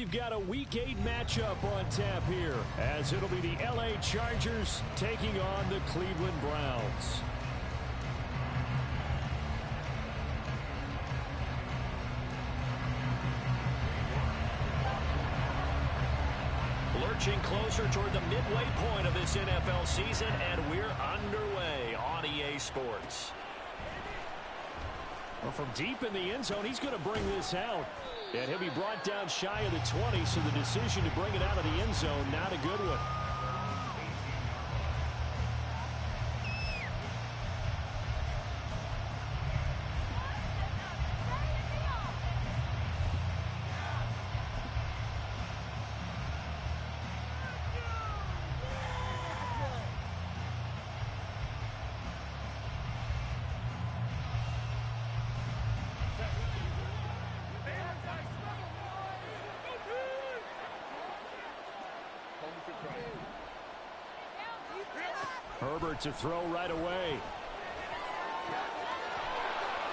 we've got a Week 8 matchup on tap here, as it'll be the LA Chargers taking on the Cleveland Browns. Lurching closer toward the midway point of this NFL season, and we're underway on EA Sports. Well, from deep in the end zone, he's going to bring this out. And he'll be brought down shy of the 20, so the decision to bring it out of the end zone, not a good one. Herbert to throw right away.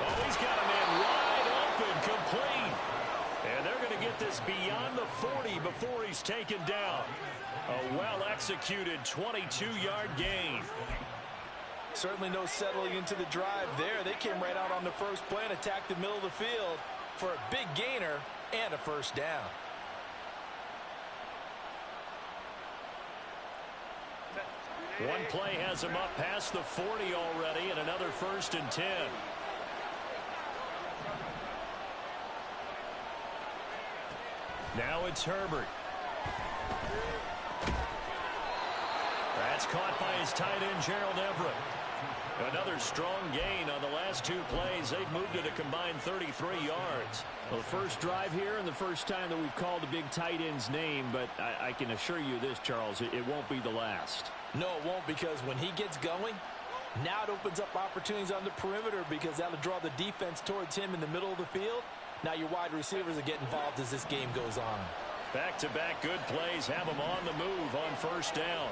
Oh, he's got a man wide open, complete. And they're going to get this beyond the 40 before he's taken down. A well-executed 22-yard gain. Certainly no settling into the drive there. They came right out on the first play and attacked the middle of the field for a big gainer and a first down. One play has him up past the 40 already, and another 1st and 10. Now it's Herbert. That's caught by his tight end, Gerald Everett. Another strong gain on the last 2 plays. They've moved it a combined 33 yards. Well, the first drive here and the first time that we've called a big tight end's name, but I can assure you this, Charles, it won't be the last. No, it won't, because when he gets going, now it opens up opportunities on the perimeter, because that'll draw the defense towards him in the middle of the field. Now your wide receivers are getting involved as this game goes on. Back-to-back good plays have them on the move on first down.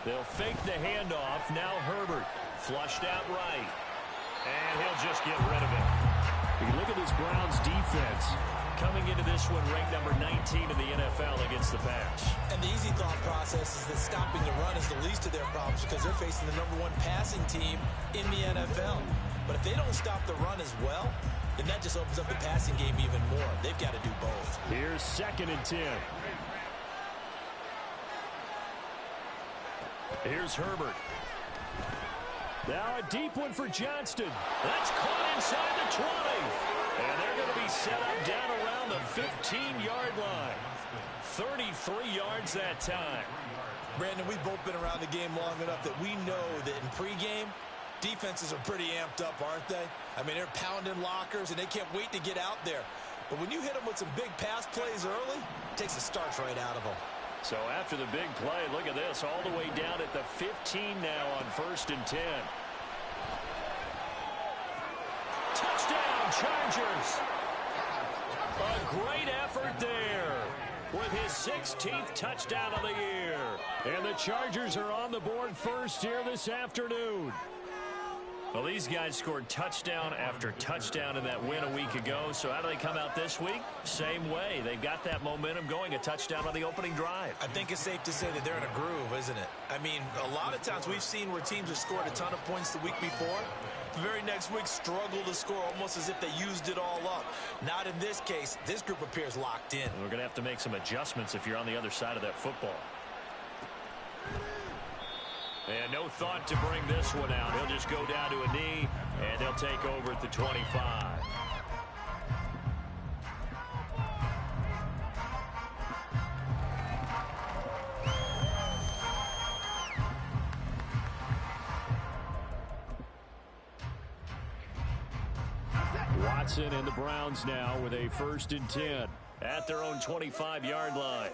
They'll fake the handoff. Now Herbert flushed out right. And he'll just get rid of it. You look at this Browns defense coming into this one ranked number 19 in the NFL against the pass. And the easy thought process is that stopping the run is the least of their problems, because they're facing the #1 passing team in the NFL. But if they don't stop the run as well, then that just opens up the passing game even more. They've got to do both. Here's 2nd and 10. Here's Herbert. Now a deep one for Johnston. That's caught inside the 20. And they're going to be set up down around the 15-yard line. 33 yards that time. Brandon, we've both been around the game long enough that we know that in pregame, defenses are pretty amped up, aren't they? I mean, they're pounding lockers, and they can't wait to get out there. But when you hit them with some big pass plays early, it takes the starch right out of them. So after the big play, look at this, all the way down at the 15 now on 1st and 10. Touchdown, Chargers. A great effort there with his 16th touchdown of the year. And the Chargers are on the board first here this afternoon. Well, these guys scored touchdown after touchdown in that win a week ago. So how do they come out this week? Same way. They got that momentum going, a touchdown on the opening drive. I think it's safe to say that they're in a groove, isn't it? I mean, a lot of times we've seen where teams have scored a ton of points the week before. The very next week struggle to score, almost as if they used it all up. Not in this case. This group appears locked in. We're going to have to make some adjustments if you're on the other side of that football. And no thought to bring this one out. He'll just go down to a knee, and they'll take over at the 25. Watson and the Browns now with a 1st and 10 at their own 25-yard line.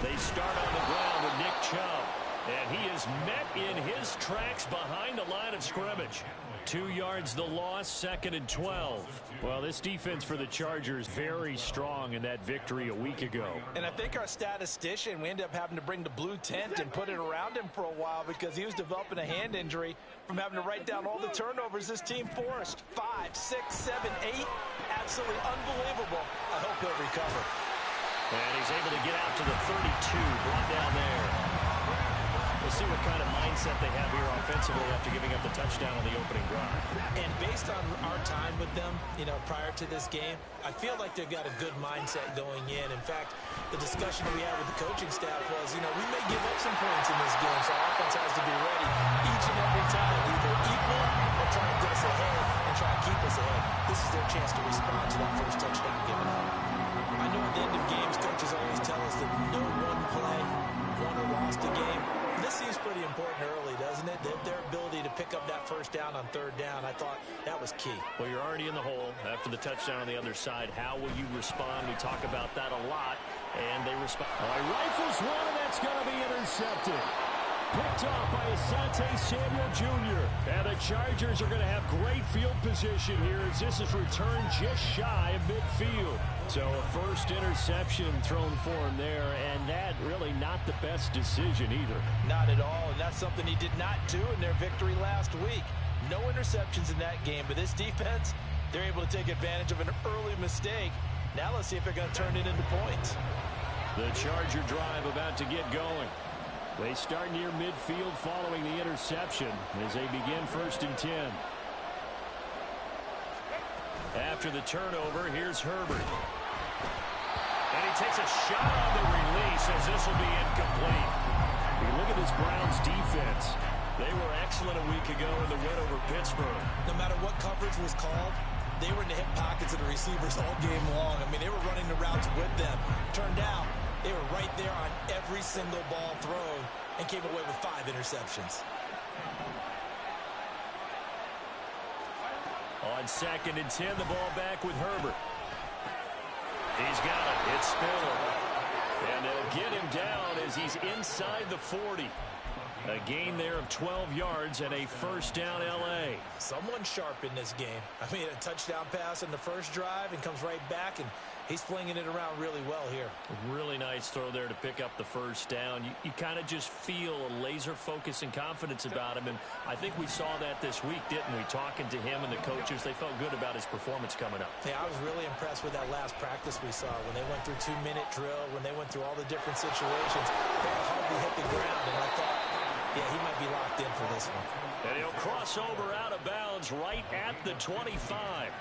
They start on the ground with Nick Chubb. And he is met in his tracks behind the line of scrimmage. 2 yards the loss, 2nd and 12. Well, this defense for the Chargers very strong in that victory a week ago. And I think our statistician, we ended up having to bring the blue tent and put it around him for a while because he was developing a hand injury from having to write down all the turnovers this team forced. 5, 6, 7, 8. Absolutely unbelievable. I hope he'll recover. And he's able to get out to the 32, brought down there. We'll see what kind of mindset they have here offensively after giving up the touchdown on the opening drive. And based on our time with them, prior to this game, I feel like they've got a good mindset going in. In fact, the discussion we had with the coaching staff was, we may give up some points in this game, so our offense has to be ready each and every time, either equal or try and get us ahead and try and keep us ahead. This is their chance to respond to that first touchdown given up. I know at the end of games, coaches always tell us that no one play won or lost a game. This seems pretty important early, doesn't it? Their ability to pick up that first down on 3rd down, I thought that was key. Well, you're already in the hole after the touchdown on the other side. How will you respond? We talk about that a lot, and they respond. Rifles one, and that's going to be intercepted. Picked off by Asante Samuel Jr. And the Chargers are going to have great field position here as this is returned just shy of midfield. So a first interception thrown for him there, and that really not the best decision either. Not at all, and that's something he did not do in their victory last week. No interceptions in that game, but this defense, they're able to take advantage of an early mistake. Now let's see if they're going to turn it into points. The Charger drive about to get going. They start near midfield following the interception as they begin 1st and 10. After the turnover, here's Herbert. And he takes a shot on the release as this will be incomplete. You look at this Browns defense. They were excellent a week ago in the win over Pittsburgh. No matter what coverage was called, they were in the hip pockets of the receivers all game long. I mean, they were running the routes with them. Turned out, they were right there on every single ball thrown and came away with 5 interceptions. On 2nd and 10, the ball back with Herbert. He's got it. It's Spiller. And they'll get him down as he's inside the 40. A gain there of 12 yards and a first down L.A. Someone sharp in this game. I mean, a touchdown pass in the first drive and comes right back, and he's flinging it around really well here. Really nice throw there to pick up the first down. You kind of just feel a laser focus and confidence about him, and I think we saw that this week, didn't we? Talking to him and the coaches, they felt good about his performance coming up. Yeah, I was really impressed with that last practice we saw when they went through 2-minute drill, when they went through all the different situations. They hardly hit the ground, and I thought, yeah, he might be locked in for this one. And he'll cross over out of bounds right at the 25.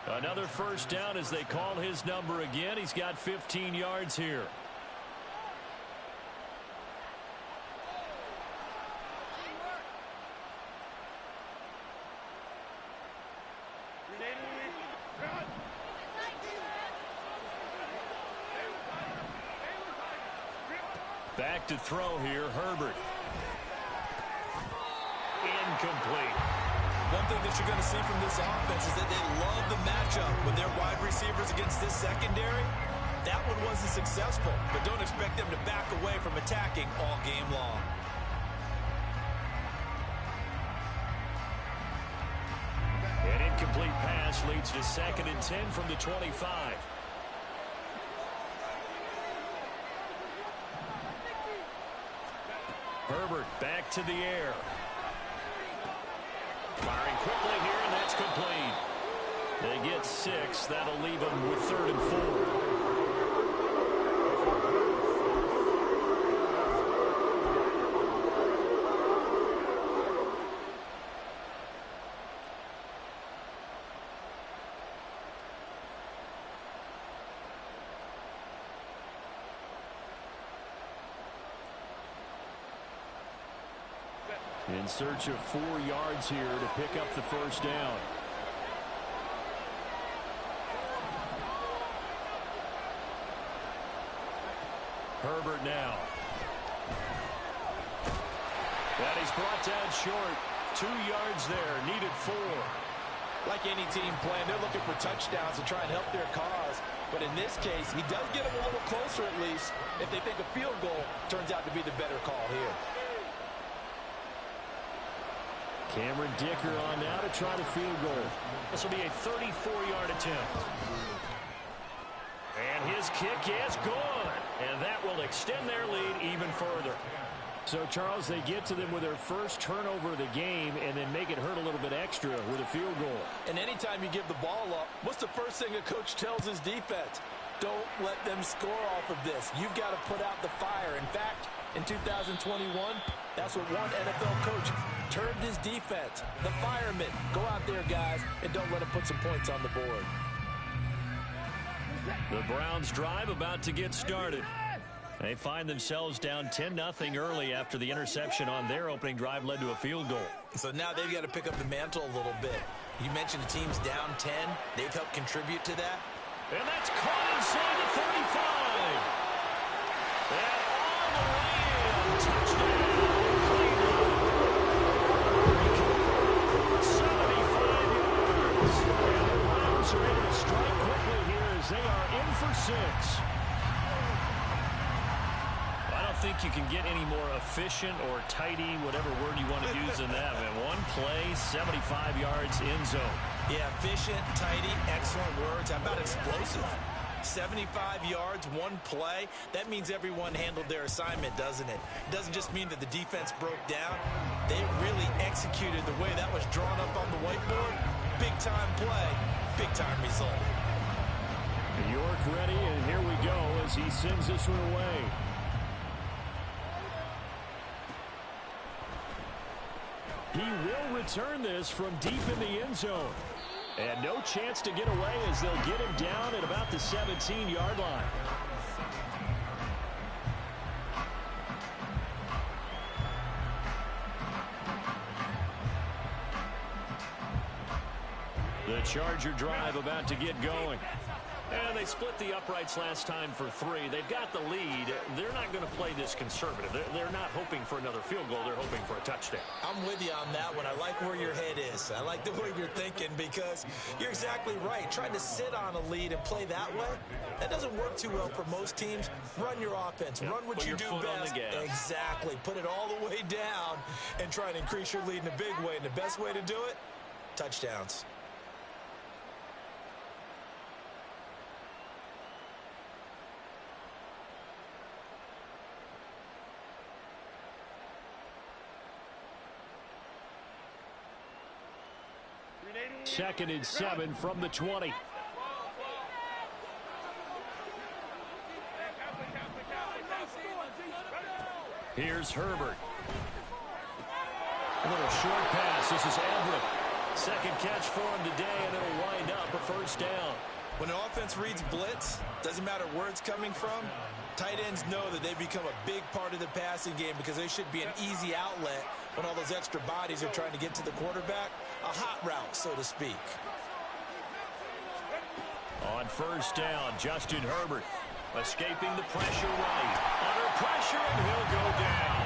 Another first down as they call his number again. He's got 15 yards here. Back to throw here, Herbert. Incomplete. One thing that you're going to see from this offense is that they love the matchup with their wide receivers against this secondary. That one wasn't successful, but don't expect them to back away from attacking all game long. An incomplete pass leads to 2nd and 10 from the 25. Herbert back to the air. Firing quickly here, and that's complete. They get 6. That'll leave them with 3rd and 4. In search of 4 yards here to pick up the first down. Herbert now. And he's brought down short. 2 yards there. Needed 4. Like any team playing, they're looking for touchdowns to try and help their cause. But in this case, he does get them a little closer at least. If they think a field goal turns out to be the better call here. Cameron Dicker on now to try the field goal. This will be a 34-yard attempt. And his kick is good. And that will extend their lead even further. So, Charles, they get to them with their first turnover of the game and then make it hurt a little bit extra with a field goal. And anytime you give the ball up, what's the first thing a coach tells his defense? Don't let them score off of this. You've got to put out the fire. In fact, in 2021, that's what one NFL coach termed his defense. The firemen. Go out there, guys, and don't let them put some points on the board. The Browns drive about to get started. They find themselves down 10-0 early after the interception on their opening drive led to a field goal. So now they've got to pick up the mantle a little bit. You mentioned the team's down 10. They've helped contribute to that. And that's caught inside the 35. And all the way in. Touchdown, Cleveland. 75 yards. And the Browns are able to strike quickly here as they are in for 6. I don't think you can get any more efficient or tidy, whatever word you want to use in that. Man, one play, 75 yards in zone. Yeah, efficient, tidy, excellent words. How about explosive? 75 yards, one play. That means everyone handled their assignment, doesn't it? It doesn't just mean that the defense broke down. They really executed the way that was drawn up on the whiteboard. Big-time play, big-time result. York ready, and here we go as he sends this one away. He will return this from deep in the end zone. And no chance to get away as they'll get him down at about the 17-yard line. The Charger drive about to get going. And they split the uprights last time for 3. They've got the lead. They're not going to play this conservative. They're not hoping for another field goal. They're hoping for a touchdown. I'm with you on that one. I like where your head is. I like the way you're thinking because you're exactly right. Trying to sit on a lead and play that way, that doesn't work too well for most teams. Run your offense. Run what you do best. Exactly. Put it all the way down and try and increase your lead in a big way. And the best way to do it, touchdowns. Second and 7 from the 20. Here's Herbert. A little short pass. This is Everett. Second catch for him today, and it'll wind up a first down. When an offense reads blitz, doesn't matter where it's coming from, tight ends know that they become a big part of the passing game because they should be an easy outlet when all those extra bodies are trying to get to the quarterback. A hot route, so to speak. On first down, Justin Herbert escaping the pressure right. Under pressure, and he'll go down.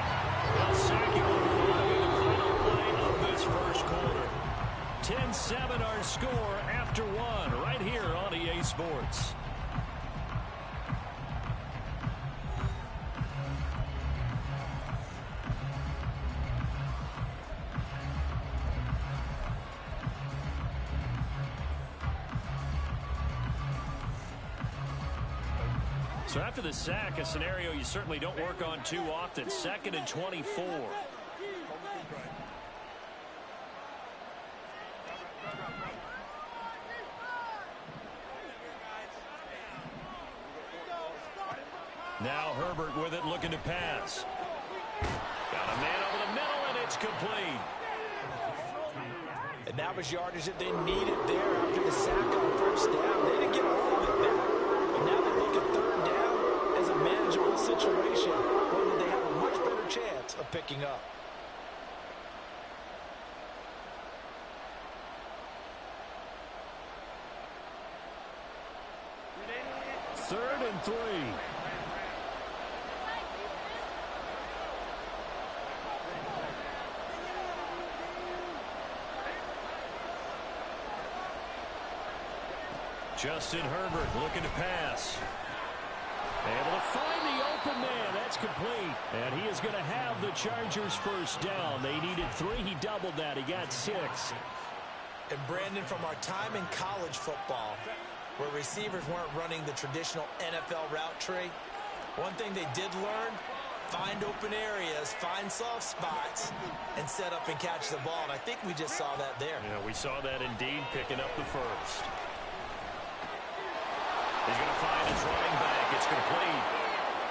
They'll sack him on the final play of this first quarter. 10-7 our score after 1 right here on EA Sports. So after the sack, a scenario you certainly don't work on too often. 2nd and 24. Now Herbert with it, looking to pass. Got a man over the middle, and it's complete. And that was yardage that they needed there after the sack on first down. They didn't get all of it back. But now they look at third down as a manageable situation, one that they have a much better chance of picking up. Third and 3. Justin Herbert looking to pass. Able to find the open man. That's complete. And he is going to have the Chargers first down. They needed 3. He doubled that. He got 6. And Brandon, from our time in college football, where receivers weren't running the traditional NFL route tree, one thing they did learn, find open areas, find soft spots, and set up and catch the ball. And I think we just saw that there. Yeah, we saw that indeed, picking up the first. He's going to find his running back. It's complete.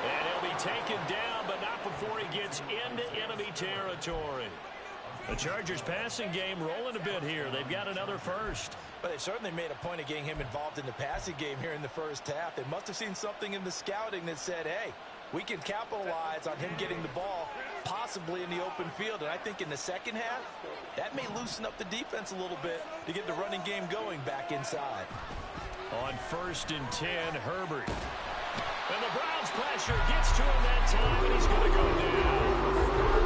And he'll be taken down, but not before he gets into enemy territory. The Chargers passing game rolling a bit here. They've got another first. But they certainly made a point of getting him involved in the passing game here in the first half. They must have seen something in the scouting that said, hey, we can capitalize on him getting the ball, possibly in the open field. And I think in the second half, that may loosen up the defense a little bit to get the running game going back inside. On 1st and 10, Herbert. And the Browns pressure gets to him that time, and he's going to go down.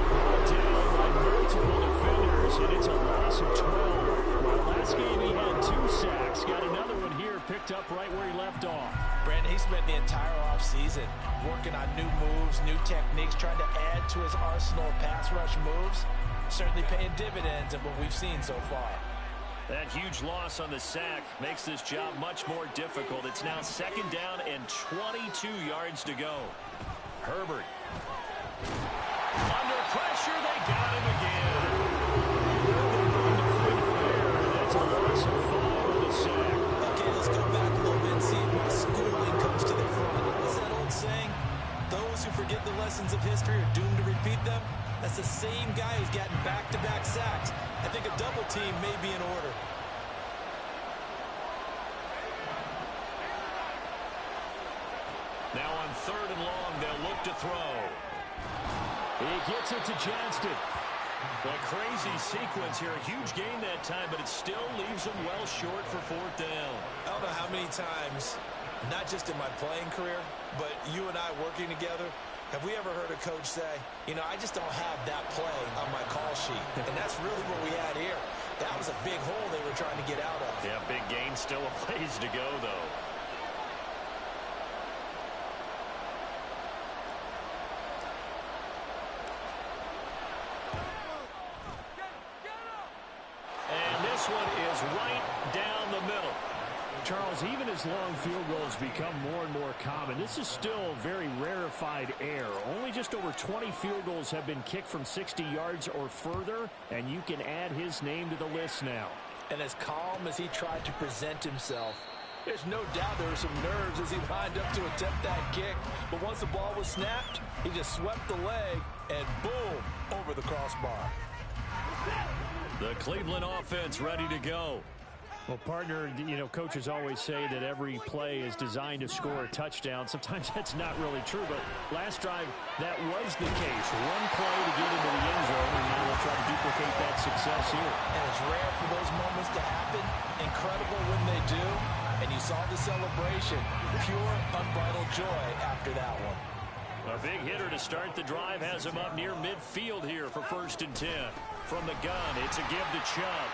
Brought down by multiple defenders, and it's a loss of 12. Well, last game he had 2 sacks. Got another one here, picked up right where he left off. Brandon, he spent the entire offseason working on new moves, new techniques, trying to add to his arsenal of pass rush moves. Certainly paying dividends in what we've seen so far. That huge loss on the sack makes this job much more difficult. It's now 2nd down and 22 yards to go. Herbert. Under pressure, they got him again. That's a loss of 5 on the sack. Okay, let's go back a little bit and see if my schooling comes to the front. What's that old saying? Those who forget the lessons of history are doomed to repeat them. That's the same guy who's gotten back-to-back sacks. I think a double team may be in order. Now on 3rd and long, they'll look to throw. He gets it to Johnston. A crazy sequence here. A huge gain that time, but it still leaves him well short for 4th down. I don't know how many times, not just in my playing career, but you and I working together, have we ever heard a coach say, you know, I just don't have that play on my call sheet. And that's really what we had here. That was a big hole they were trying to get out of. Yeah, big gain. Still a ways to go, though. And this one is right down the middle. Charles, even as long field goals become more and more common, this is still very rarefied air. Only just over 20 field goals have been kicked from 60 yards or further, and you can add his name to the list now. And as calm as he tried to present himself, there's no doubt there were some nerves as he lined up to attempt that kick. But once the ball was snapped, he just swept the leg and boom, over the crossbar. The Cleveland offense ready to go. Well, partner, you know, coaches always say that every play is designed to score a touchdown. Sometimes that's not really true, but last drive, that was the case. One play to get into the end zone, and now they'll try to duplicate that success here. And it's rare for those moments to happen. Incredible when they do. And you saw the celebration. Pure, unbridled joy after that one. A big hitter to start the drive has him up near midfield here for 1st and 10. From the gun, it's a give to Chubb.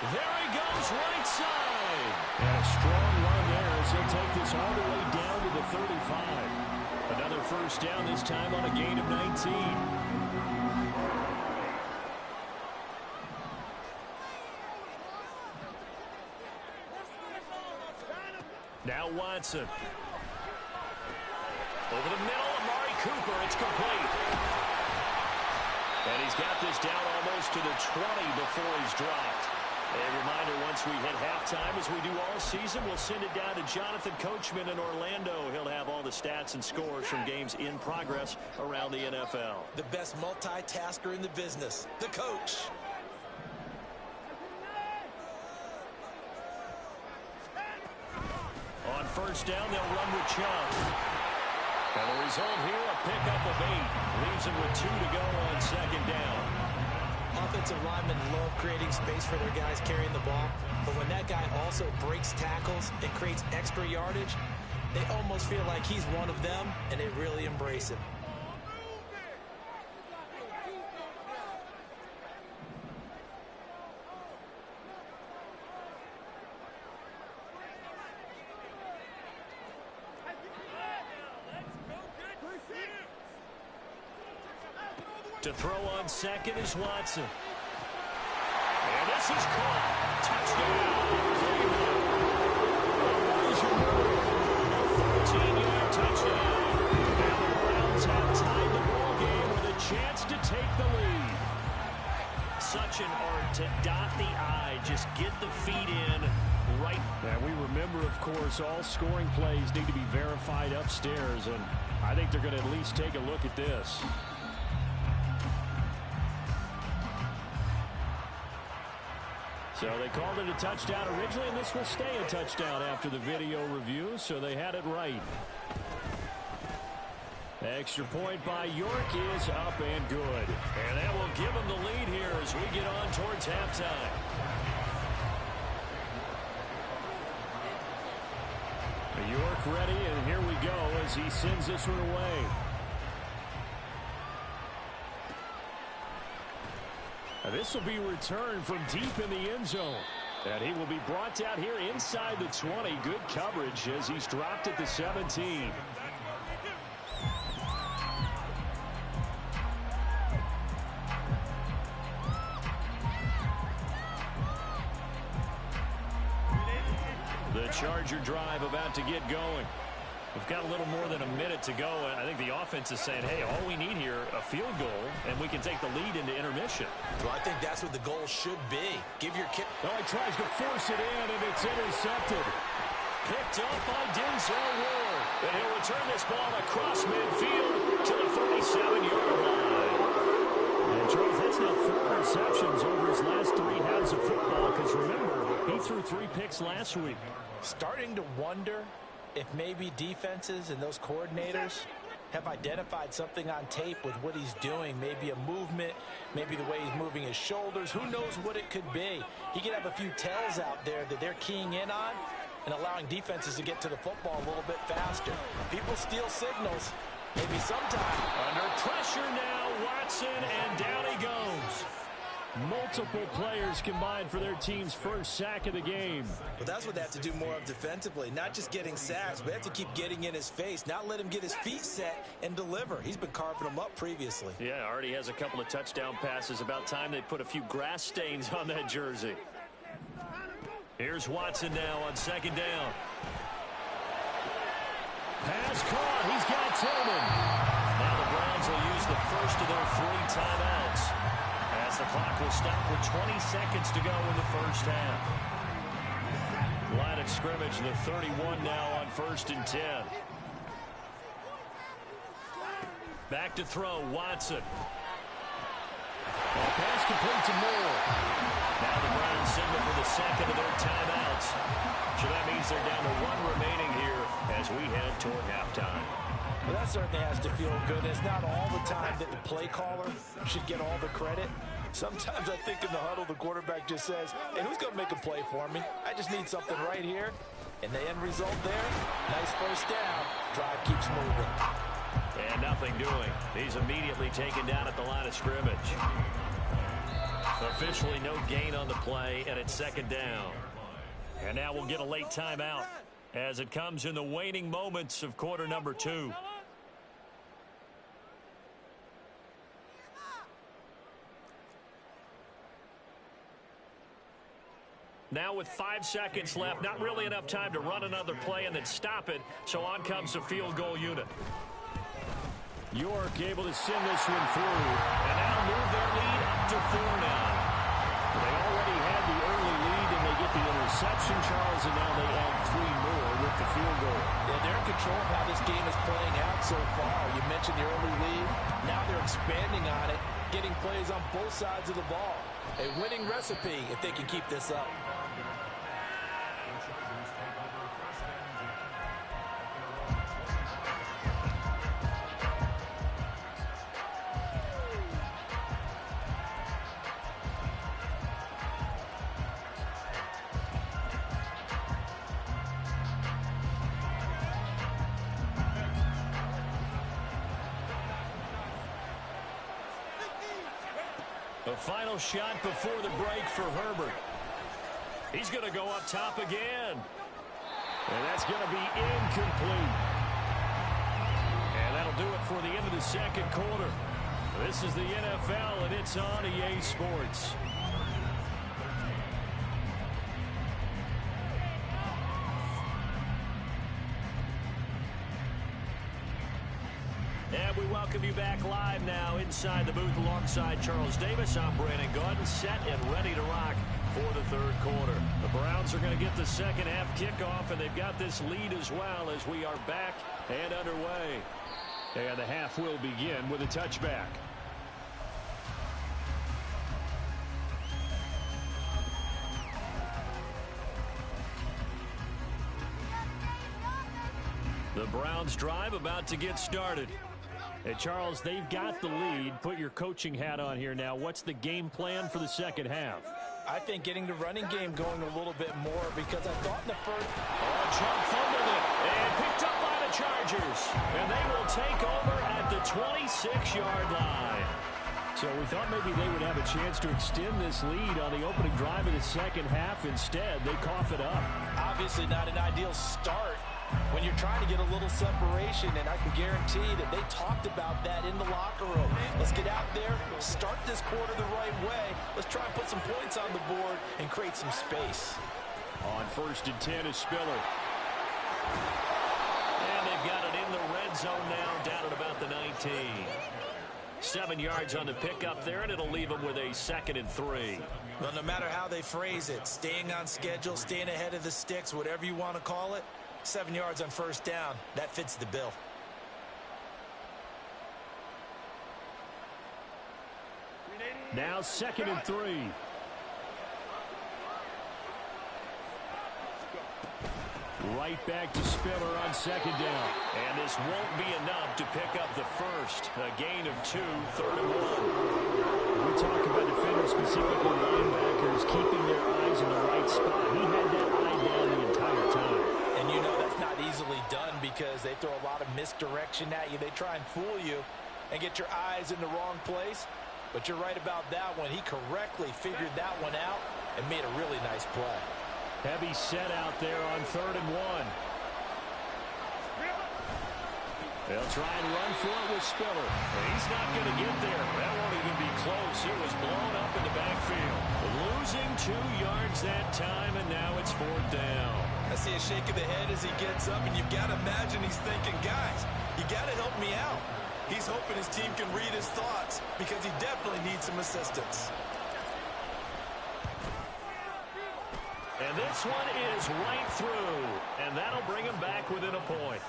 There he goes, right side. And a strong run there as he'll take this all the way down to the 35. Another 1st down, this time on a gain of 19. Now Watson. Over the middle, Amari Cooper, it's complete. And he's got this down almost to the 20 before he's dropped. A reminder, once we hit halftime, as we do all season, we'll send it down to Jonathan Coachman in Orlando. He'll have all the stats and scores from games in progress around the NFL. The best multitasker in the business, the coach. On 1st down, they'll run with Chubb. And the result here, a pickup of 8. Leaves him with 2 to go on 2nd down. Offensive linemen love creating space for their guys carrying the ball, but when that guy also breaks tackles and creates extra yardage, they almost feel like he's one of them, and they really embrace him. To throw on second is Watson. And this is caught. Touchdown, Cleveland. A 13-yard touchdown. And the Browns have tied the ball game with a chance to take the lead. Such an art to dot the I, just get the feet in right. And we remember, of course, all scoring plays need to be verified upstairs, and I think they're going to at least take a look at this. So they called it a touchdown originally, and this will stay a touchdown after the video review, so they had it right. Extra point by York is up and good. And that will give them the lead here as we get on towards halftime. York ready, and here we go as he sends this one away. This will be returned from deep in the end zone. And he will be brought down here inside the 20. Good coverage as he's dropped at the 17. The Charger drive about to get going. We've got a little more than a minute to go, and I think the offense is saying, hey, all we need here, a field goal, and we can take the lead into intermission. Well, I think that's what the goal should be. Give your kick. Oh, he tries to force it in, and it's intercepted. Picked up by Denzel Ward. And he'll return this ball across midfield to the 37-yard line. And, Charles, that's now 4 receptions over his last 3 halves of football, because remember, he threw 3 picks last week. Starting to wonder if maybe defenses and those coordinators have identified something on tape with what he's doing. Maybe a movement, maybe the way he's moving his shoulders. Who knows what it could be? He could have a few tells out there that they're keying in on and allowing defenses to get to the football a little bit faster. People steal signals, maybe sometime. Under pressure now, Watson, and down he goes. Multiple players combined for their team's first sack of the game. Well, that's what they have to do more of defensively. Not just getting sacks, but they have to keep getting in his face. Not let him get his feet set and deliver. He's been carving them up previously. Yeah, already has a couple of touchdown passes. About time they put a few grass stains on that jersey. Here's Watson now on second down. Pass caught. He's got Tillman. Now the Browns will use the first of their 3 timeouts. As the clock will stop with 20 seconds to go in the first half. Line of scrimmage, the 31 now on 1st and 10. Back to throw, Watson. Pass complete to Moore. Now the Browns signal for the second of their timeouts. So that means they're down to 1 remaining here as we head toward halftime. Well, that certainly has to feel good. It's not all the time that the play caller should get all the credit. Sometimes I think in the huddle, the quarterback just says, hey, who's going to make a play for me? I just need something right here. And the end result there, nice first down. Drive keeps moving. And nothing doing. He's immediately taken down at the line of scrimmage. Officially no gain on the play, and it's second down. And now we'll get a late timeout as it comes in the waning moments of quarter number 2. Now with 5 seconds left, not really enough time to run another play and then stop it, so on comes the field goal unit. York able to send this one through. And now move their lead up to 4 now. They already had the early lead, and they get the interception, Charles, and now they add 3 more with the field goal. Yeah, they're in control of how this game is playing out so far. You mentioned the early lead. Now they're expanding on it, getting plays on both sides of the ball. A winning recipe if they can keep this up. The final shot before the break for Herbert. He's going to go up top again. And that's going to be incomplete. And that'll do it for the end of the second quarter. This is the NFL, and it's on EA Sports. And we welcome you back live now inside the booth alongside Charles Davis. I'm Brandon Gaudin, set and ready to rock for the third quarter. The Browns are going to get the second half kickoff, and they've got this lead as well as we are back and underway. And the half will begin with a touchback. The Browns drive about to get started. Hey, Charles, they've got the lead. Put your coaching hat on here now. What's the game plan for the second half? I think getting the running game going a little bit more because I thought in the first... Oh, Chubb fumbled it and picked up by the Chargers. And they will take over at the 26-yard line. So we thought maybe they would have a chance to extend this lead on the opening drive of the second half. Instead, they cough it up. Obviously not an ideal start when you're trying to get a little separation, and I can guarantee that they talked about that in the locker room. Let's get out there, start this quarter the right way. Let's try and put some points on the board and create some space. On 1st and 10 is Spiller. And they've got it in the red zone now, down at about the 19. 7 yards on the pickup there, and it'll leave them with a 2nd and 3. Well, no matter how they phrase it, staying on schedule, staying ahead of the sticks, whatever you want to call it, 7 yards on first down, that fits the bill. Now 2nd and 3. Right back to Spiller on 2nd down. And this won't be enough to pick up the first. A gain of 2, 3rd and 1. We talk about defenders, specifically linebackers, keeping their eyes in the right spot. He had that eye down the entire time. And you know that's not easily done because they throw a lot of misdirection at you. They try and fool you and get your eyes in the wrong place. But you're right about that one. He correctly figured that one out and made a really nice play. Heavy set out there on 3rd and 1. They'll try and run for it with Spiller. He's not going to get there. That won't even be close. It was blown up in the backfield. Losing 2 yards that time, and now it's 4th down. I see a shake of the head as he gets up, and you've got to imagine he's thinking, guys, you got to help me out. He's hoping his team can read his thoughts because he definitely needs some assistance. And this one is right through, and that'll bring him back within a point.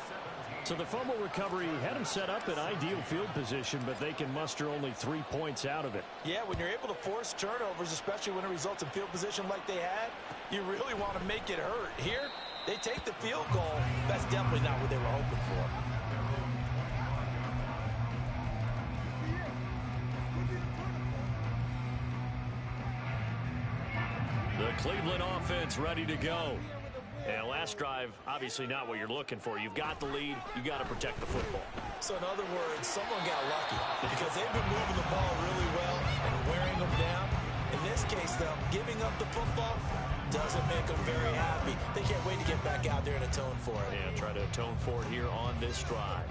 So the fumble recovery had him set up in ideal field position, but they can muster only 3 points out of it. Yeah, when you're able to force turnovers, especially when it results in field position like they had, you really want to make it hurt. Here, they take the field goal. That's definitely not what they were hoping for. The Cleveland offense ready to go. And last drive, obviously not what you're looking for. You've got the lead. You got to protect the football. So in other words, someone got lucky because they've been moving the ball really well and wearing them down. In this case, though, giving up the football doesn't make them very happy. They can't wait to get back out there and atone for it. And try to atone for it here on this drive.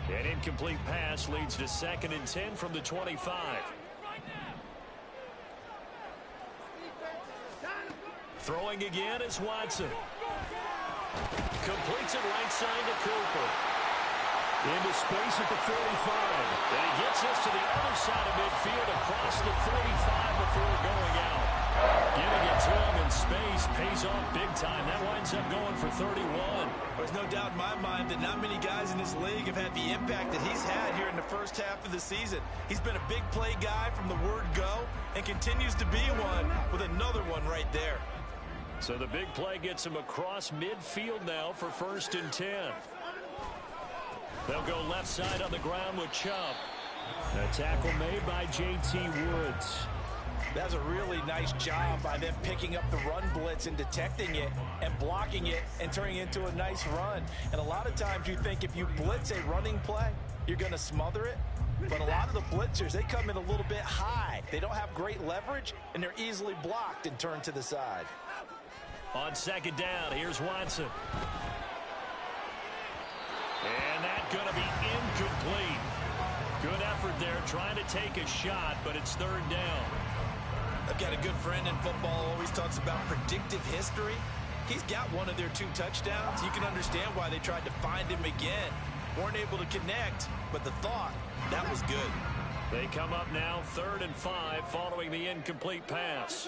An incomplete pass leads to 2nd and 10 from the 25. Throwing again is Watson. Completes it right side to Cooper. Into space at the 45. And he gets us to the other side of midfield across the 45 before going out. Getting it to him in space pays off big time. That winds up going for 31. There's no doubt in my mind that not many guys in this league have had the impact that he's had here in the first half of the season. He's been a big play guy from the word go and continues to be one with another one right there. So the big play gets him across midfield now for 1st and 10. They'll go left side on the ground with Chubb. A tackle made by J.T. Woods. That's a really nice job by them picking up the run blitz and detecting it and blocking it and turning it into a nice run. And a lot of times you think if you blitz a running play, you're going to smother it. But a lot of the blitzers, they come in a little bit high. They don't have great leverage, and they're easily blocked and turned to the side. On 2nd down, here's Watson. And that's going to be incomplete. Good effort there trying to take a shot, but it's third down. I've got a good friend in football who always talks about predictive history. He's got one of their 2 touchdowns. You can understand why they tried to find him again. Weren't able to connect, but the thought, that was good. They come up now 3rd and 5 following the incomplete pass.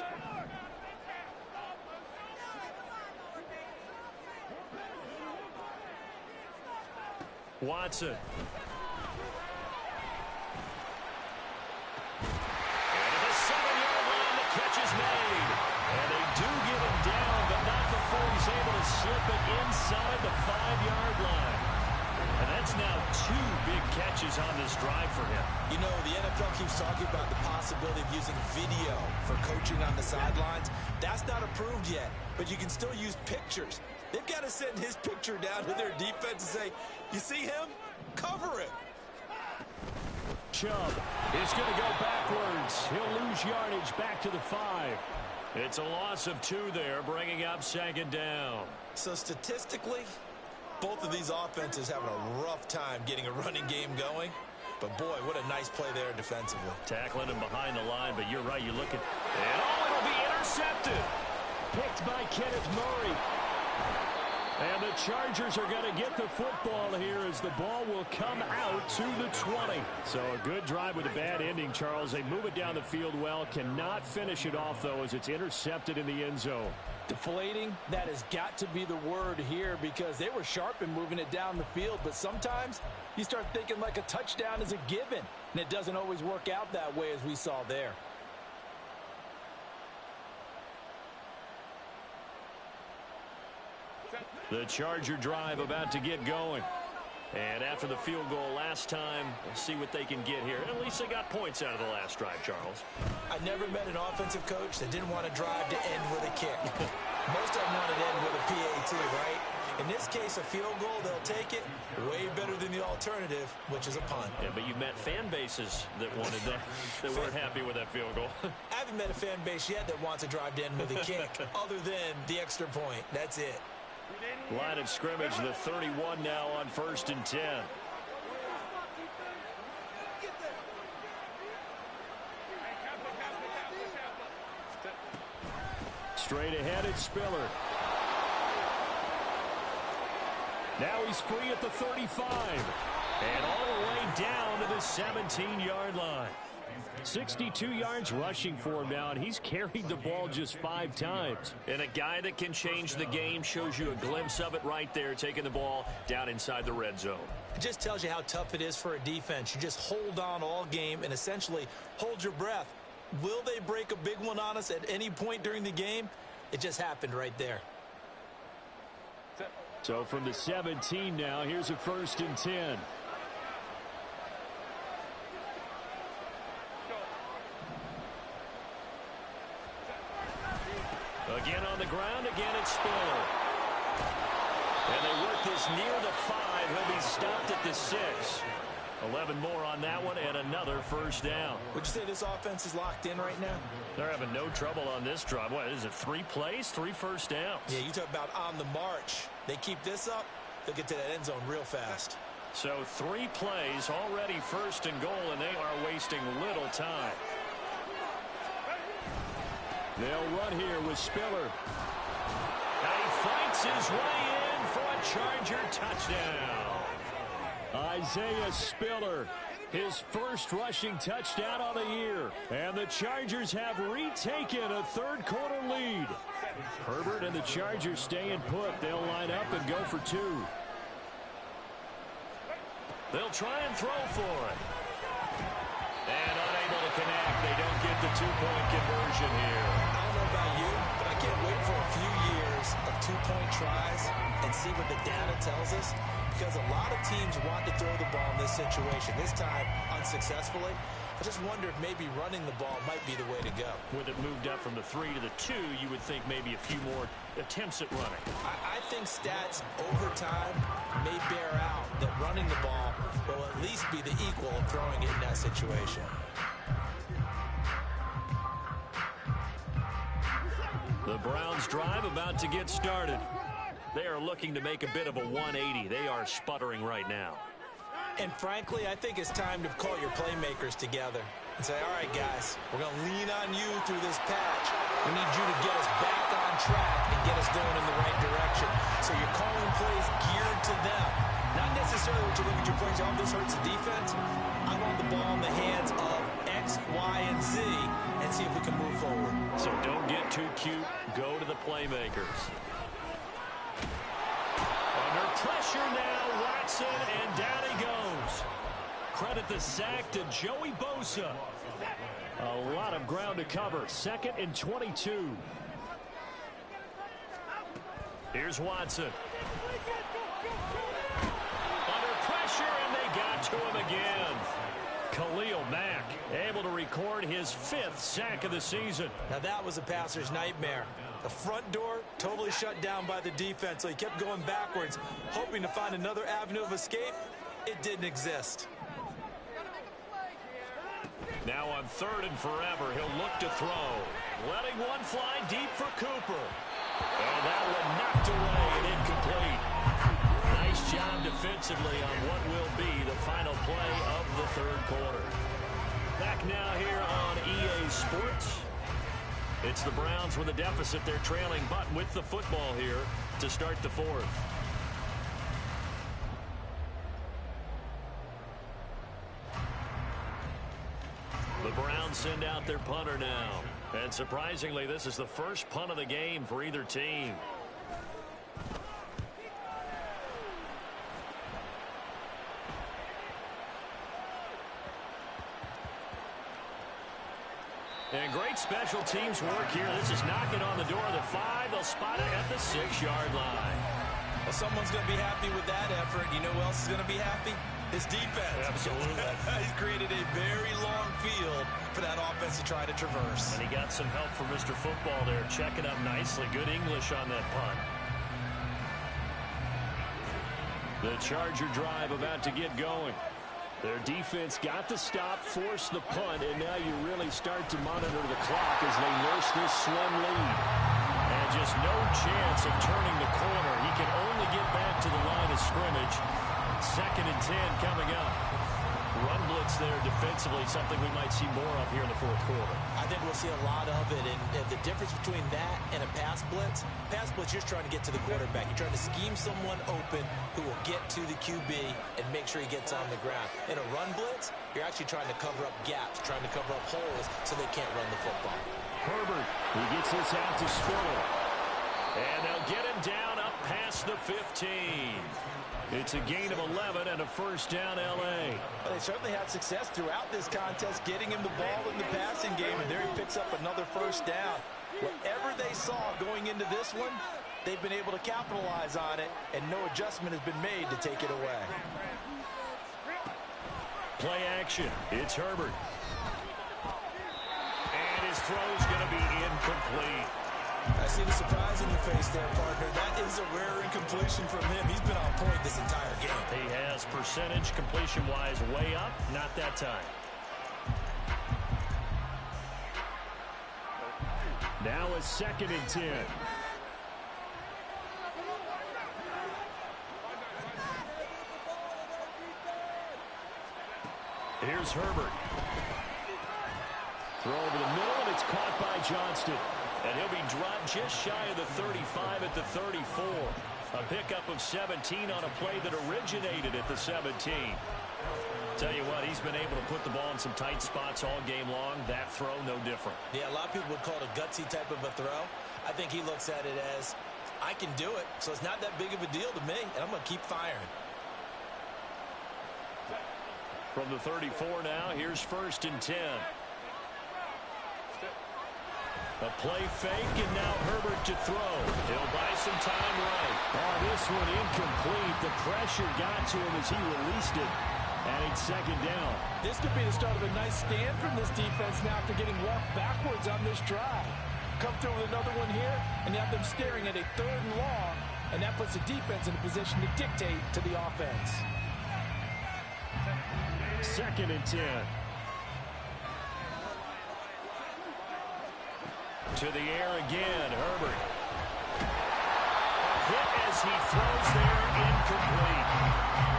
Watson. Catch is made. And they do get him down, but not before he's able to slip it inside the 5-yard line. And that's now 2 big catches on this drive for him. You know, the NFL keeps talking about the possibility of using video for coaching on the sidelines. That's not approved yet, but you can still use pictures. They've got to send his picture down to their defense and say, you see him? Cover it. Chubb is going to go backwards. He'll lose yardage back to the 5. It's a loss of 2 there, bringing up 2nd down. So statistically, both of these offenses having a rough time getting a running game going. But boy, what a nice play there defensively. Tackling him behind the line, but you're right. You look at, and it'll be intercepted. Picked by Kenneth Murray. And the Chargers are going to get the football here as the ball will come out to the 20. So a good drive with a bad ending, Charles. They move it down the field well. Cannot finish it off, though, as it's intercepted in the end zone. Deflating, that has got to be the word here because they were sharp in moving it down the field. But sometimes you start thinking like a touchdown is a given. And it doesn't always work out that way as we saw there. The Charger drive about to get going. And after the field goal last time, we'll see what they can get here. At least they got points out of the last drive, Charles. I never met an offensive coach that didn't want to drive to end with a kick. Most of them wanted to end with a PAT, right? In this case, a field goal, they'll take it. Way better than the alternative, which is a punt. Yeah, but you met fan bases that wanted that, that weren't happy with that field goal. I haven't met a fan base yet that wants to drive to end with a kick, other than the extra point. That's it. Line of scrimmage, the 31 now on 1st and 10. Straight ahead, it's Spiller. Now he's free at the 35. And all the way down to the 17-yard line. 62 yards rushing for him now, and he's carried the ball just 5 times. And a guy that can change the game shows you a glimpse of it right there, taking the ball down inside the red zone. It just tells you how tough it is for a defense. You just hold on all game and essentially hold your breath. Will they break a big one on us at any point during the game? It just happened right there. So from the 17 now, here's a 1st and 10. Again on the ground, again it's Spiller. And they work this near the 5. He'll be stopped at the 6. 11 more on that one and another 1st down. Would you say this offense is locked in right now? They're having no trouble on this drive. What is it, 3 plays, 3 first downs? Yeah, you talk about on the march. They keep this up, they'll get to that end zone real fast. So 3 plays, already 1st and goal, and they are wasting little time. They'll run here with Spiller. Now he fights his way in for a Charger touchdown. Isaiah Spiller, his first rushing touchdown on the year. And the Chargers have retaken a 3rd quarter lead. Herbert and the Chargers staying put. They'll line up and go for 2. They'll try and throw for it. And unable to connect. They don't get the 2-point conversion here. I don't know about you, but I can't wait for a few years of 2-point tries and see what the data tells us. Because a lot of teams want to throw the ball in this situation. This time, unsuccessfully. I just wonder if maybe running the ball might be the way to go. With it moved up from the 3 to the 2, you would think maybe a few more attempts at running. I think stats over time may bear out that running the ball will at least be the equal of throwing it in that situation. The Browns drive about to get started. They are looking to make a bit of a 180. They are sputtering right now. And frankly, I think it's time to call your playmakers together and say, all right, guys, we're going to lean on you through this patch. We need you to get us back on track and get us going in the right direction. So you're calling plays geared to them. Not necessarily what you look at your plays, oh, this hurts the defense. I want the ball in the hands of X, Y, and Z and see if we can move forward. So don't get too cute. Go to the playmakers. Under pressure now, Watson, and down he goes. Credit the sack to Joey Bosa. A lot of ground to cover. 2nd and 22. Here's Watson. Under pressure, and they got to him again. Khalil Mack able to record his 5th sack of the season. Now that was a passer's nightmare. The front door totally shut down by the defense, so he kept going backwards, hoping to find another avenue of escape. It didn't exist. Now on 3rd and forever, he'll look to throw. Letting one fly deep for Cooper. And that one knocked away and incomplete. Nice job defensively on what will be the final play of the 3rd quarter. Back now here on EA Sports. It's the Browns with a deficit. They're trailing, but with the football here to start the 4th. The Browns send out their punter now. And surprisingly, this is the first punt of the game for either team. And great special teams work here. This is knocking on the door of the 5. They'll spot it at the 6-yard line. Well, someone's going to be happy with that effort. You know who else is going to be happy? His defense. Absolutely. He's created a very long field for that offense to try to traverse. And he got some help from Mr. Football there, checking up nicely. Good English on that punt. The Charger drive about to get going. Their defense got the stop, forced the punt, and now you really start to monitor the clock as they nurse this slim lead. And just no chance of turning the corner. He can only get back to the line of scrimmage. 2nd and 10 coming up. Run blitz there defensively, something we might see more of here in the 4th quarter. I think we'll see a lot of it, and the difference between that and a pass blitz, you're just trying to get to the quarterback. You're trying to scheme someone open who will get to the QB and make sure he gets on the ground. In a run blitz, you're actually trying to cover up gaps, trying to cover up holes so they can't run the football. Herbert, he gets this out to Spiller. And they'll get him down up past the 15. It's a gain of 11 and a 1st down, L.A. Well, they certainly had success throughout this contest, getting him the ball in the passing game, and there he picks up another 1st down. Whatever they saw going into this one, they've been able to capitalize on it, and no adjustment has been made to take it away. Play action. It's Herbert. And his throw's going to be incomplete. I see the surprise in your face there, partner. That is a rare incompletion from him. He's been on point this entire game. He has percentage completion-wise way up. Not that time. Now a 2nd and 10. Here's Herbert. Throw over the middle, and it's caught by Johnston. And he'll be dropped just shy of the 35 at the 34. A pickup of 17 on a play that originated at the 17. Tell you what, he's been able to put the ball in some tight spots all game long. That throw, no different. Yeah, a lot of people would call it a gutsy type of a throw. I think he looks at it as, I can do it, so it's not that big of a deal to me, and I'm going to keep firing. From the 34 now, here's 1st and 10. A play fake, and now Herbert to throw. He'll buy some time right. Oh, this one incomplete. The pressure got to him as he released it. And it's 2nd down. This could be the start of a nice stand from this defense now after getting walked backwards on this drive. Come through with another one here, and you have them staring at a 3rd and long, and that puts the defense in a position to dictate to the offense. 2nd and 10. To the air again, Herbert. Hit as He throws there, incomplete.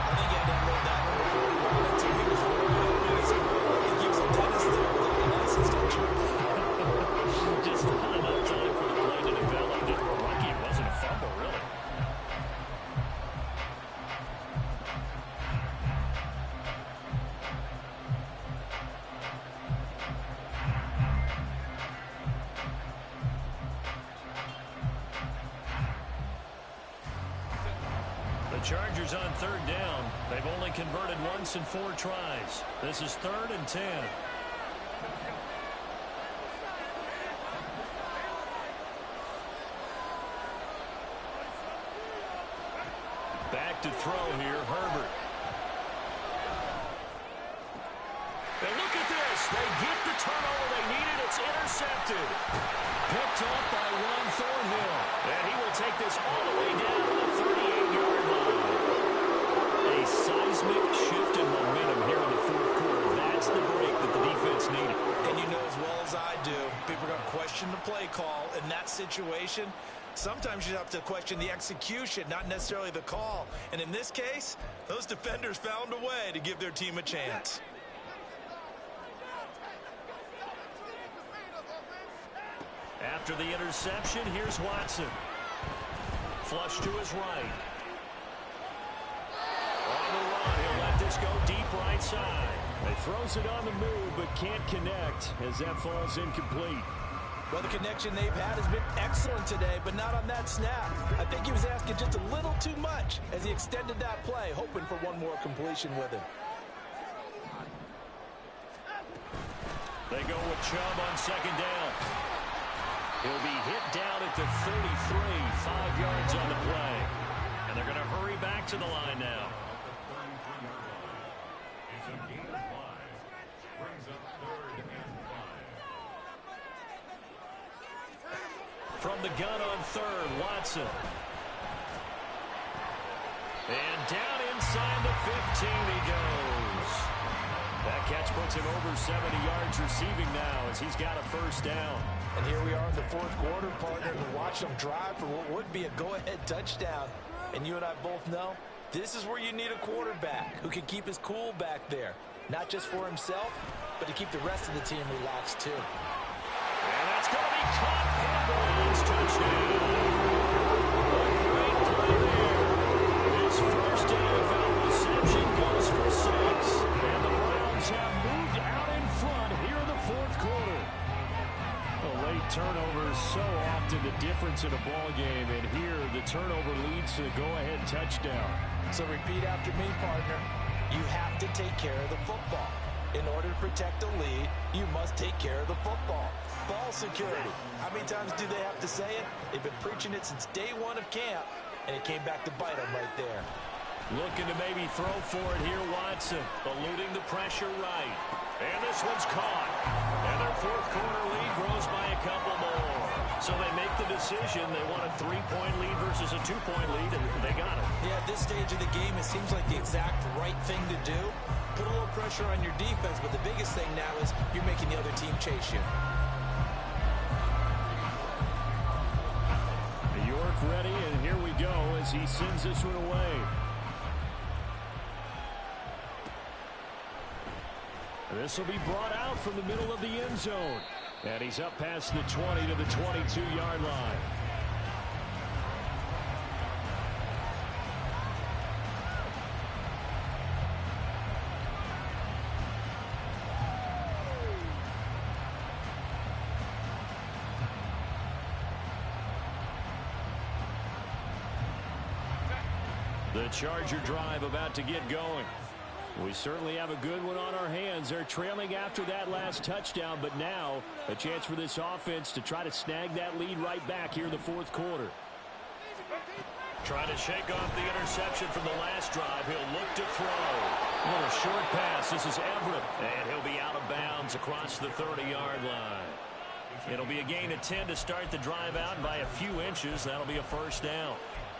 I think he had to unload that one before he wanted to. He was rolling over in his grill. I think he was a dentist there without a license, don't you? Just not enough time for the play to develop. Just lucky it wasn't a fumble, really. Chargers on third down. They've only converted once in 4 tries. This is 3rd and 10. Back to throw here, Herbert. And look at this. They get the turnover they needed. It's intercepted. Picked up by Ron Thornhill. And he will take this all the way down to the 38-yard line. A seismic shift in momentum here in the 4th quarter. That's the break that the defense needed. And you know as well as I do, people are going to question the play call in that situation. Sometimes you have to question the execution, not necessarily the call. And in this case, those defenders found a way to give their team a chance. After the interception, here's Watson. Flush to his right. On the run, he'll let this go deep right side. He throws it on the move, but can't connect as that falls incomplete. Well, the connection they've had has been excellent today, but not on that snap. I think he was asking just a little too much as he extended that play, hoping for one more completion with him. They go with Chubb on 2nd down. He'll be hit down at the 33, 5 yards on the play. And they're going to hurry back to the line now. From the gun on 3rd, Watson. And down inside the 15 he goes. That catch puts him over 70 yards receiving now as he's got a 1st down. And here we are in the 4th quarter, partner, and watch them drive for what would be a go-ahead touchdown. And you and I both know this is where you need a quarterback who can keep his cool back there. Not just for himself, but to keep the rest of the team relaxed too. And that's going to be caught for the Browns touchdown. A great play there. His first NFL reception goes for 6. And the Browns have moved out in front here in the 4th quarter. A late turnover is so often the difference in a ball game, and here the turnover leads to a go-ahead touchdown. So repeat after me, partner. You have to take care of the football. In order to protect the lead, you must take care of the football. Ball security. How many times do they have to say it? They've been preaching it since day 1 of camp, and it came back to bite them right there. Looking to maybe throw for it here, Watson. Eluding the pressure right. And this one's caught. And their 4th quarter lead grows by a couple more. So they make the decision. They want a 3-point lead versus a 2-point lead, and they got it. Yeah, at this stage of the game, it seems like the exact right thing to do. Put a little pressure on your defense, but the biggest thing now is you're making the other team chase you. York ready, and here we go as he sends this one away. This will be brought out from the middle of the end zone. And he's up past the 20 to the 22-yard line. The Charger drive about to get going. We certainly have a good one on our hands. They're trailing after that last touchdown, but now a chance for this offense to try to snag that lead right back here in the 4th quarter. Trying to shake off the interception from the last drive. He'll look to throw. A little short pass. This is Everett, and he'll be out of bounds across the 30-yard line. It'll be a gain of 10 to start the drive out. By a few inches, that'll be a 1st down.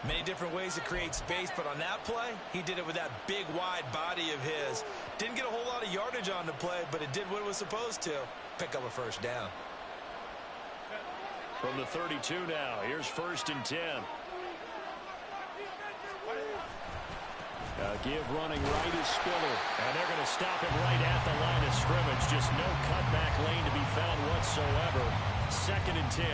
Many different ways to create space, but on that play, he did it with that big, wide body of his. Didn't get a whole lot of yardage on the play, but it did what it was supposed to. Pick up a 1st down. From the 32 now, here's 1st and 10. Give running right is Spiller. And they're going to stop him right at the line of scrimmage. Just no cutback lane to be found whatsoever. 2nd and 10.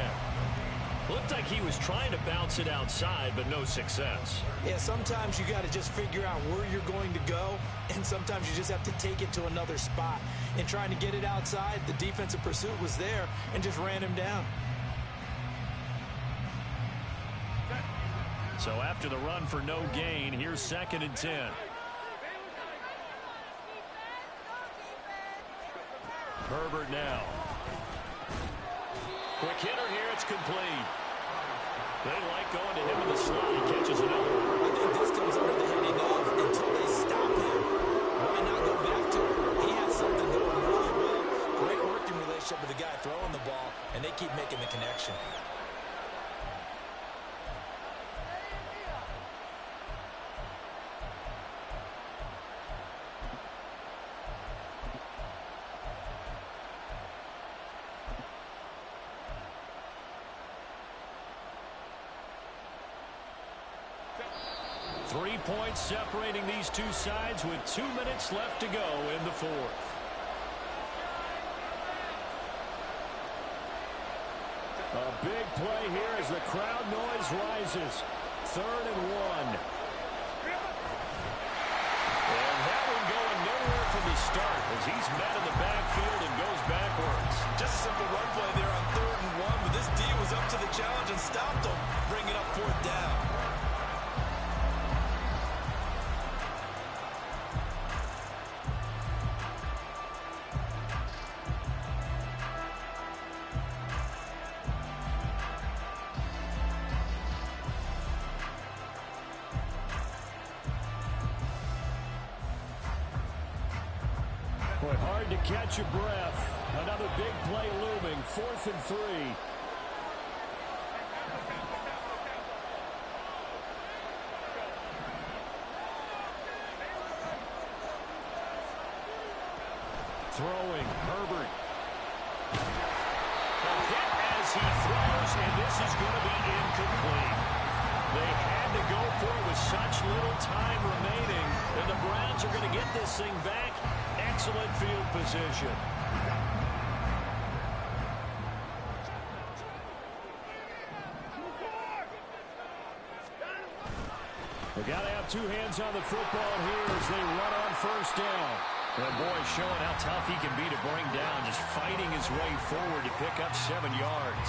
Looked like he was trying to bounce it outside, but no success. Yeah, sometimes you got to just figure out where you're going to go, and sometimes you just have to take it to another spot. And trying to get it outside, the defensive pursuit was there and just ran him down. So after the run for no gain, here's 2nd and 10. Herbert now. Quick hitter here, it's complete. They like going to him in the slot. He catches another one. I think this comes under the heading of until they stop him. Why not go back to him? He has something going really well. Great working relationship with the guy throwing the ball, and they keep making the connection. 3 points separating these two sides with 2 minutes left to go in the 4th. A big play here as the crowd noise rises. 3rd and 1. And that one going nowhere from the start as he's met in the backfield and goes backwards. Just a simple run play there on 3rd and 1, but this D was up to the challenge and stopped him, bringing up 4th down. Boy, hard to catch your breath. Another big play looming. 4th and 3. Throwing, Herbert. A hit as he throws, and this is going to be incomplete. They had to go for it with such little time remaining, and the Browns are going to get this thing back. Excellent field position. They got to have two hands on the football here as they run on 1st down. And boy, showing how tough he can be to bring down, just fighting his way forward to pick up 7 yards.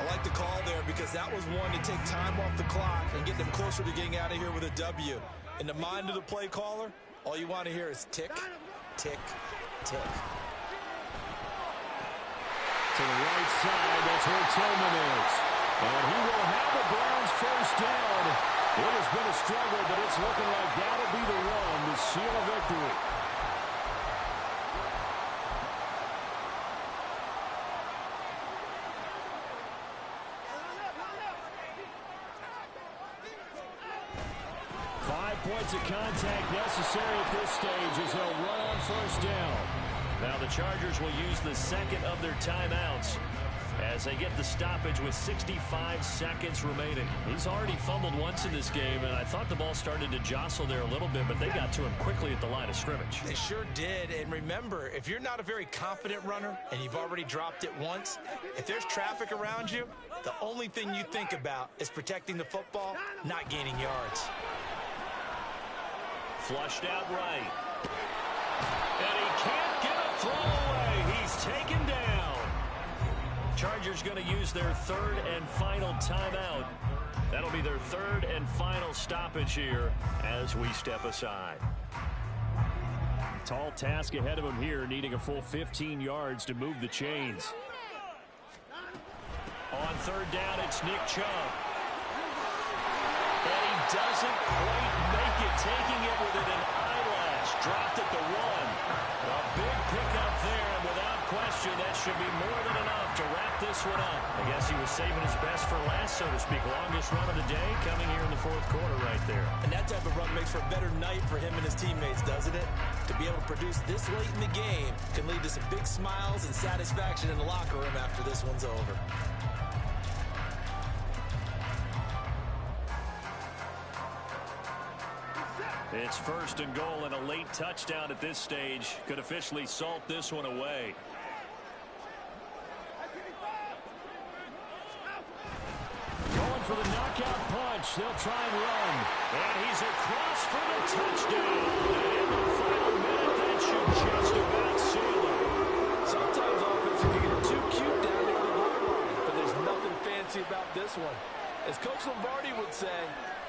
I like the call there because that was one to take time off the clock and get them closer to getting out of here with a W. In the mind of the play caller, all you want to hear is tick, tick, tick. To the right side, that's where Tillman is. And he will have the Browns 1st down. It has been a struggle, but it's looking like that'll be the one to seal a victory. Points of contact necessary at this stage as they'll run on 1st down. Now the Chargers will use the 2nd of their timeouts as they get the stoppage with 65 seconds remaining. He's already fumbled once in this game, and I thought the ball started to jostle there a little bit, but they got to him quickly at the line of scrimmage. They sure did, and remember, if you're not a very confident runner and you've already dropped it once, if there's traffic around you, the only thing you think about is protecting the football, not gaining yards. Flushed out right. And he can't get a throw away. He's taken down. Chargers going to use their 3rd and final timeout. That'll be their 3rd and final stoppage here as we step aside. Tall task ahead of him here, needing a full 15 yards to move the chains. On 3rd down, it's Nick Chubb. And he doesn't quite make it, taking it within an eyelash. Dropped at the 1. A big pickup there, and without question, that should be more than enough to wrap this one up. I guess he was saving his best for last, so to speak. Longest run of the day coming here in the 4th quarter right there. And that type of run makes for a better night for him and his teammates, doesn't it? To be able to produce this late in the game can lead to some big smiles and satisfaction in the locker room after this one's over. It's first and goal and a late touchdown at this stage. Could officially salt this one away. Going for the knockout punch. They'll try and run. And he's across for the touchdown. And the final minute, that should just about seal it. Sometimes offenses can get too cute down there on the goal line, but there's nothing fancy about this one. As Coach Lombardi would say,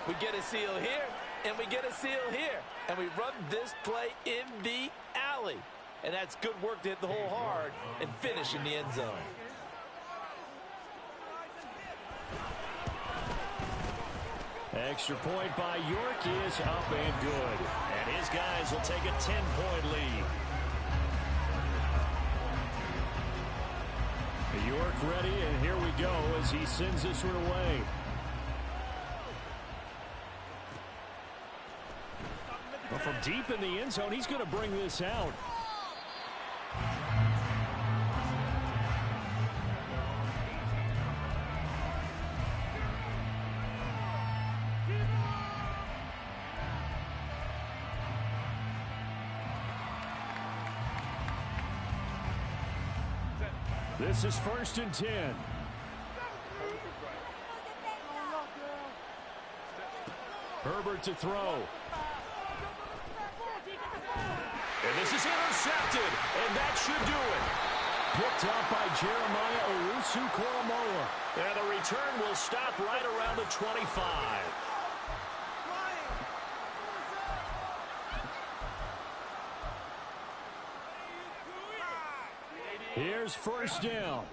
we get a seal here, and we get a seal here, and we run this play in the alley. And that's good work to hit the hole hard and finish in the end zone. Extra point by York is up and good. And his guys will take a 10-point lead. York ready, and here we go as he sends this one away. Well, from deep in the end zone, he's going to bring this out. This is first and 10. Herbert to throw. And this is intercepted, and that should do it. Picked up by Jeremiah Owusu-Koramoah. And the return will stop right around the 25. Here's first down.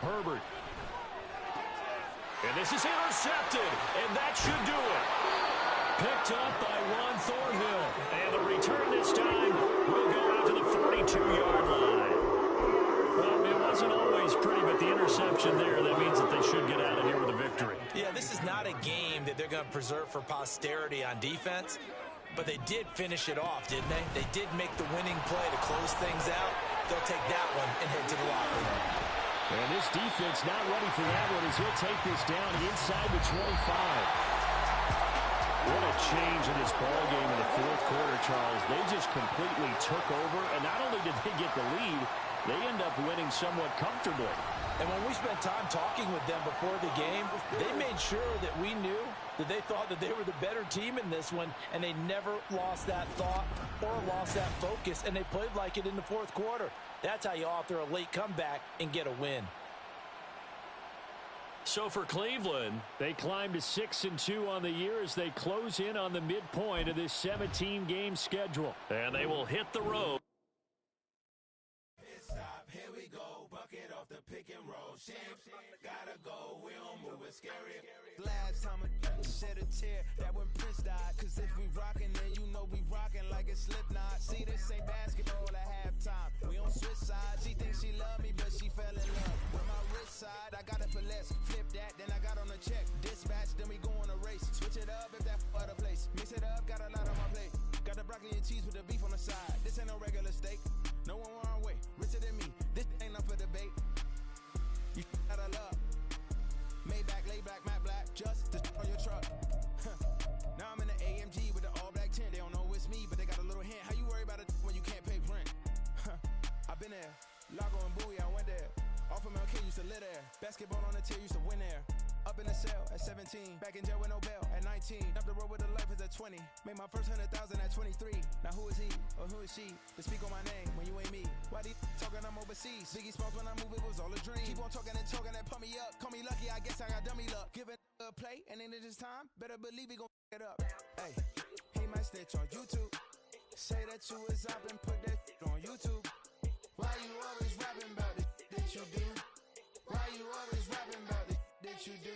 Herbert. And this is intercepted, and that should do it. Picked up by Juan Thornhill. And the return this time will go out to the 42-yard line. Well, it wasn't always pretty, but the interception there, that means that they should get out of here with a victory. Yeah, this is not a game that they're going to preserve for posterity on defense, but they did finish it off, didn't they? They did make the winning play to close things out. They'll take that one and head to the locker room. And this defense not ready for that one as he'll take this down inside the 25. What a change in this ball game in the fourth quarter, Charles. They just completely took over, and not only did they get the lead, they end up winning somewhat comfortably. And when we spent time talking with them before the game, they made sure that we knew that they thought that they were the better team in this one, and they never lost that thought or lost that focus, and they played like it in the fourth quarter. That's how you author a late comeback and get a win. So for Cleveland, they climb to 6-2 on the year as they close in on the midpoint of this 17-game schedule. And they will hit the road. Here we go, bucket off the pick and roll. Gotta go, we don't move it scary. Last time a shed a tear, that when Prince died. Cause if we rockin', then you know we rockin' like a Slipknot. See, this ain't basketball at halftime. We on switch sides. She thinks she love me, but she fell in love with my wrist side. I got it for less. Flip that, then I got on a check. Dispatch, then we go on a race. Switch it up if that other place. Mix it up, got a lot on my plate. Got the broccoli and cheese with the beef on the side. This ain't no regular steak. No one wrong way. Richer than me. This ain't up for debate. You out of love. Maybach, lay back, matte black. Just to on your truck. Now I'm in the AMG with the all black tint. They don't know it's me, but they got a little hint. How you worry about it when you can't pay rent? I've been there. Lago and Bowie, I went there. Off of MLK, used to live there. Basketball on the tier, used to win there. Up in the cell at 17. Back in jail with no bail at 19. Up the road with a life is at 20. Made my first 100,000 at 23. Now who is he or who is she to speak on my name when you ain't me? Why they talking I'm overseas? Biggie Smalls when I move it was all a dream. Keep on talking and pump me up. Call me lucky, I guess I got dummy luck. Give it a play and then it's time. Better believe he gon' it up. Hey, he might snitch on YouTube. Say that you was up and put that on YouTube. Why you always rapping about the that you do? Why you always rapping about the that you do?